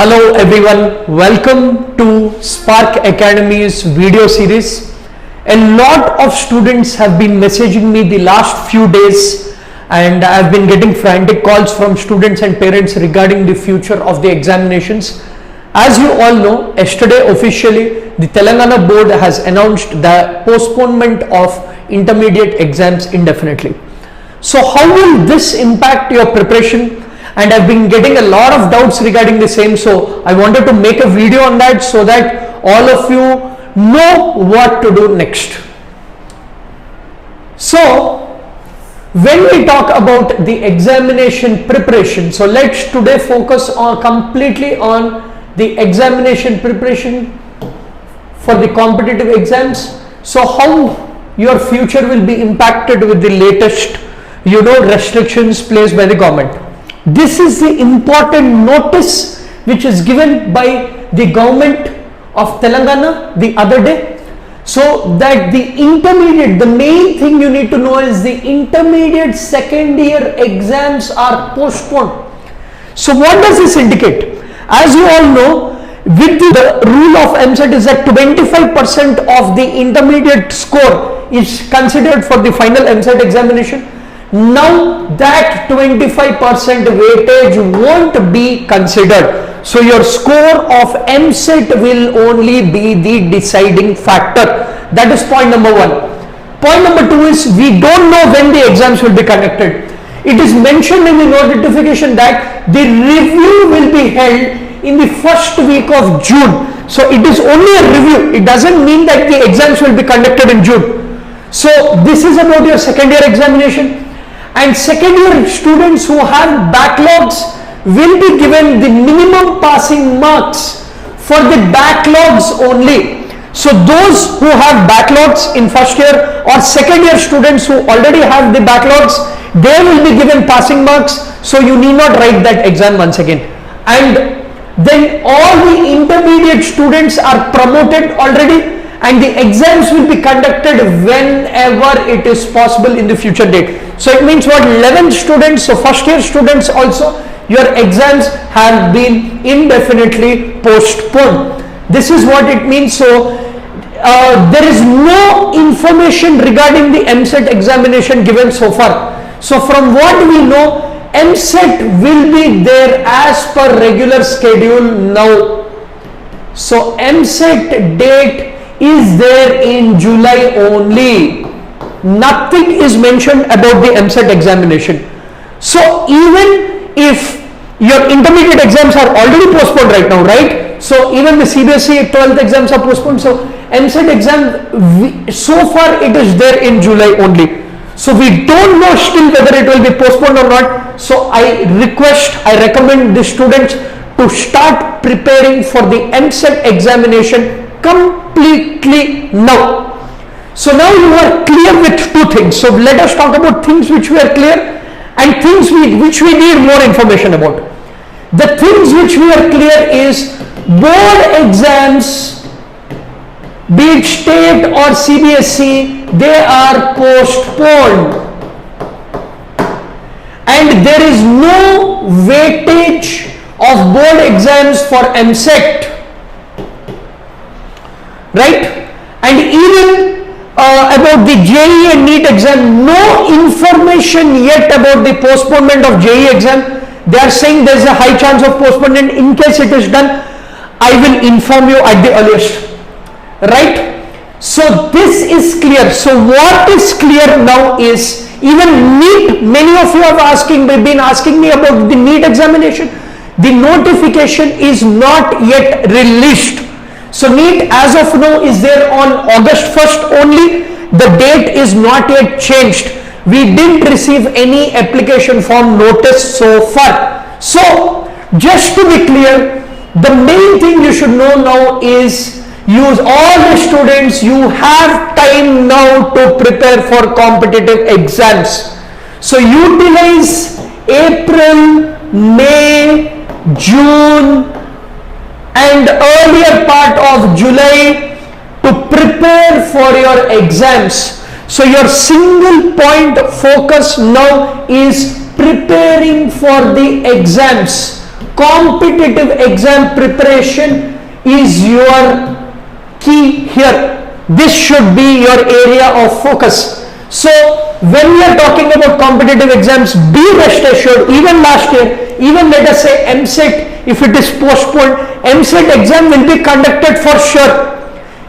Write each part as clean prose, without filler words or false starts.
Hello everyone, welcome to Spark Academy's video series. A lot of students have been messaging me the last few days and I've been getting frantic calls from students and parents regarding the future of the examinations. As you all know, yesterday officially the Telangana board has announced the postponement of intermediate exams indefinitely. So how will this impact your preparation? And I've been getting a lot of doubts regarding the same, so I wanted to make a video on that so that all of you know what to do next. So when we talk about the examination preparation, so let's today focus on completely on the examination preparation for the competitive exams. So how your future will be impacted with the latest restrictions placed by the government. This is the important notice which is given by the government of Telangana the other day. So that the intermediate, the main thing you need to know is the intermediate second year exams are postponed. So what does this indicate? As you all know, with the rule of EAMCET is that 25% of the intermediate score is considered for the final EAMCET examination. Now that 25% weightage won't be considered. So your score of EAMCET will only be the deciding factor. That is point number one. Point number two is we don't know when the exams will be conducted. It is mentioned in the notification that the review will be held in the first week of June. So it is only a review. It doesn't mean that the exams will be conducted in June. So this is about your second year examination. And second year students who have backlogs will be given the minimum passing marks for the backlogs only. So those who have backlogs in first year or second year students who already have the backlogs, they will be given passing marks. So you need not write that exam once again. And then all the intermediate students are promoted already, and the exams will be conducted whenever it is possible in the future date. So it means what, 11 students, so first year students also, your exams have been indefinitely postponed. This is what it means. So there is no information regarding the EAMCET examination given so far. So from what we know, EAMCET will be there as per regular schedule now. So EAMCET date is there in July only. Nothing is mentioned about the EAMCET examination. So even if your intermediate exams are already postponed right now, right? So even the CBSE 12th exams are postponed. So EAMCET exam, so far it is there in July only. So we don't know still whether it will be postponed or not. So I recommend the students to start preparing for the EAMCET examination completely now. So now you are clear with two things. So let us talk about things which we are clear and things which we need more information about. The things which we are clear is board exams, be it state or CBSE, they are postponed. And there is no weightage of board exams for EAMCET. Right? And even about the JEE and NEET exam, no information yet about the postponement of JEE exam. They are saying there is a high chance of postponement. In case it is done, I will inform you at the earliest. Right? So this is clear. So what is clear now is even NEET, many of you have been asking me about the NEET examination. The notification is not yet released. So NEET as of now is there on August 1st only. The date is not yet changed. We didn't receive any application form notice so far. So just to be clear, the main thing you should know now is all the students, you have time now to prepare for competitive exams. So utilize April, May, June and earlier part of July to prepare for your exams. So your single point focus now is preparing for the exams. competitive exam preparation is your key here. This should be your area of focus. So when we are talking about competitive exams, be rest assured, even last year, even let us say MSET, if it is postponed, MSET exam will be conducted for sure.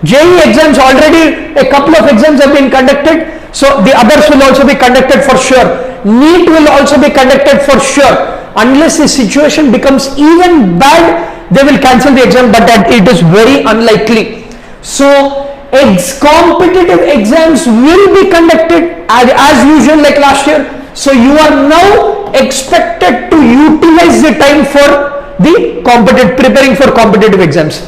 JEE exams, already a couple of exams have been conducted, so the others will also be conducted for sure. NEET will also be conducted for sure. Unless the situation becomes even bad, they will cancel the exam, but that it is very unlikely. So competitive exams will be conducted as usual like last year. So you are now expected to utilize the time for the preparing for competitive exams.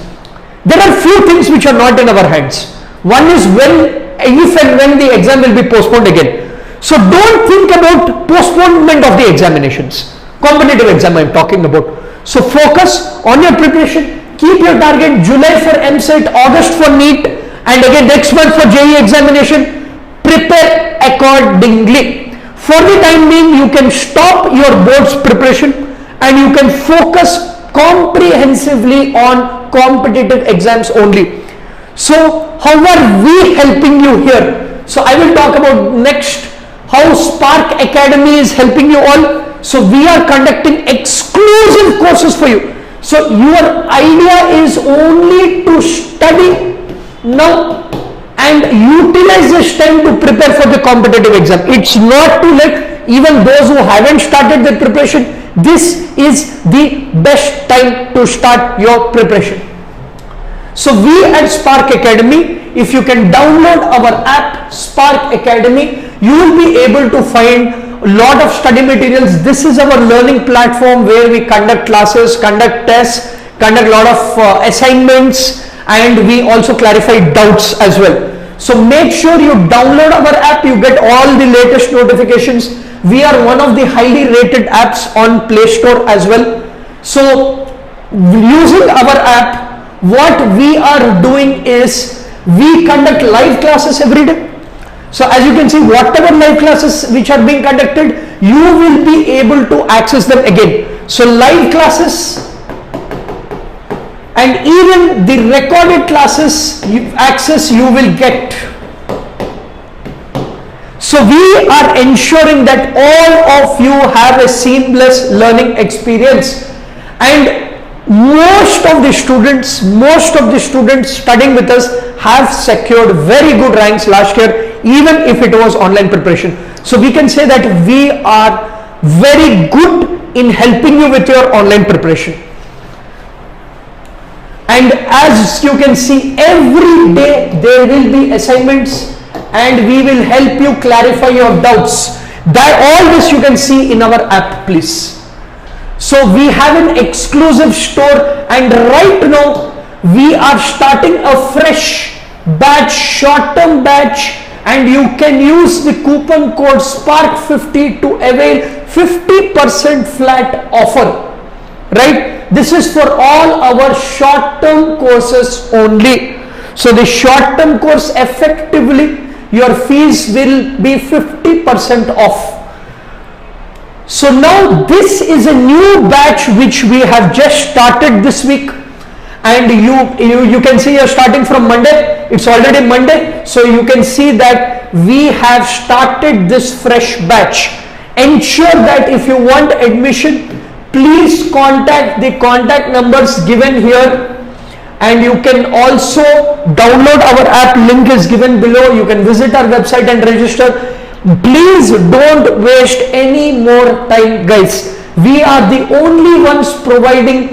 There are few things which are not in our hands. One is if and when the exam will be postponed again. So don't think about postponement of the examinations. Competitive exam I am talking about. So focus on your preparation. Keep your target July for MSET, August for NEET, and again next month for JEE examination. Prepare accordingly. For the time being, you can stop your board's preparation and you can focus comprehensively on competitive exams only. So how are we helping you here? So I will talk about next how Spark Academy is helping you all. So we are conducting exclusive courses for you. So your idea is only to study now and utilize this time to prepare for the competitive exam. It's not too late. Even those who haven't started their preparation, this is the best time to start your preparation. So we at Spark Academy, if you can download our app Spark Academy, you will be able to find a lot of study materials. This is our learning platform where we conduct classes, conduct tests, conduct a lot of assignments, and we also clarify doubts as well. So make sure you download our app, you get all the latest notifications. We are one of the highly rated apps on Play Store as well. So using our app, what we are doing is we conduct live classes every day. So as you can see, whatever live classes which are being conducted, you will be able to access them again. So live classes and even the recorded classes access you will get. So we are ensuring that all of you have a seamless learning experience, and most of the students studying with us have secured very good ranks last year, even if it was online preparation. So we can say that we are very good in helping you with your online preparation. And as you can see, every day there will be assignments and we will help you clarify your doubts. That all this you can see in our app, please. So we have an exclusive store, and right now we are starting a fresh batch, short-term batch, and you can use the coupon code SPARK50 to avail 50% flat offer. Right? This is for all our short-term courses only. So the short-term course, effectively your fees will be 50% off. So now this is a new batch which we have just started this week, and you can see you're starting from Monday. It's already Monday, so you can see that we have started this fresh batch. Ensure that if you want admission, please contact the contact numbers given here, and you can also download our app. Link is given below. You can visit our website and register. Please don't waste any more time, guys. We are the only ones providing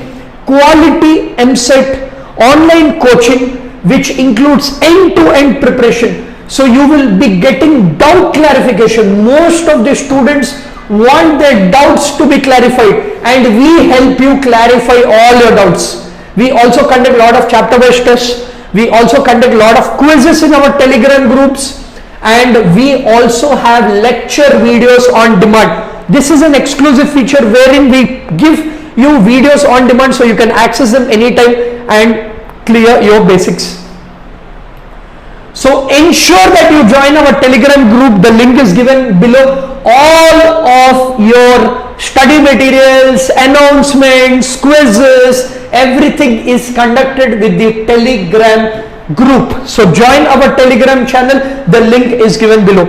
quality MSET online coaching which includes end-to-end preparation. So you will be getting doubt clarification. Most of the students want their doubts to be clarified, and we help you clarify all your doubts. We also conduct a lot of chapter-based tests. We also conduct a lot of quizzes in our Telegram groups, and we also have lecture videos on demand. This is an exclusive feature wherein we give you videos on demand, so you can access them anytime and clear your basics. So ensure that you join our Telegram group. The link is given below. All of your study materials, announcements, quizzes, everything is conducted with the Telegram group. So join our Telegram channel, the link is given below.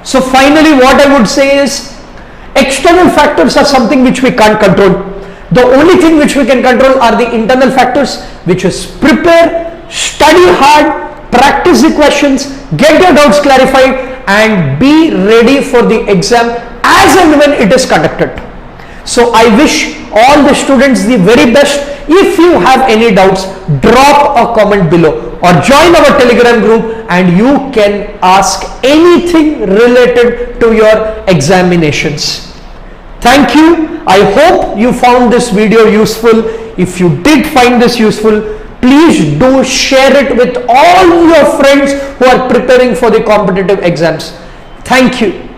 So finally what I would say is, external factors are something which we can't control. The only thing which we can control are the internal factors, which is prepare, study hard, practice the questions, get your doubts clarified, and be ready for the exam as and when it is conducted. So I wish all the students the very best. If you have any doubts, drop a comment below or join our Telegram group and you can ask anything related to your examinations. Thank you. I hope you found this video useful. If you did find this useful, please do share it with all your friends who are preparing for the competitive exams. Thank you.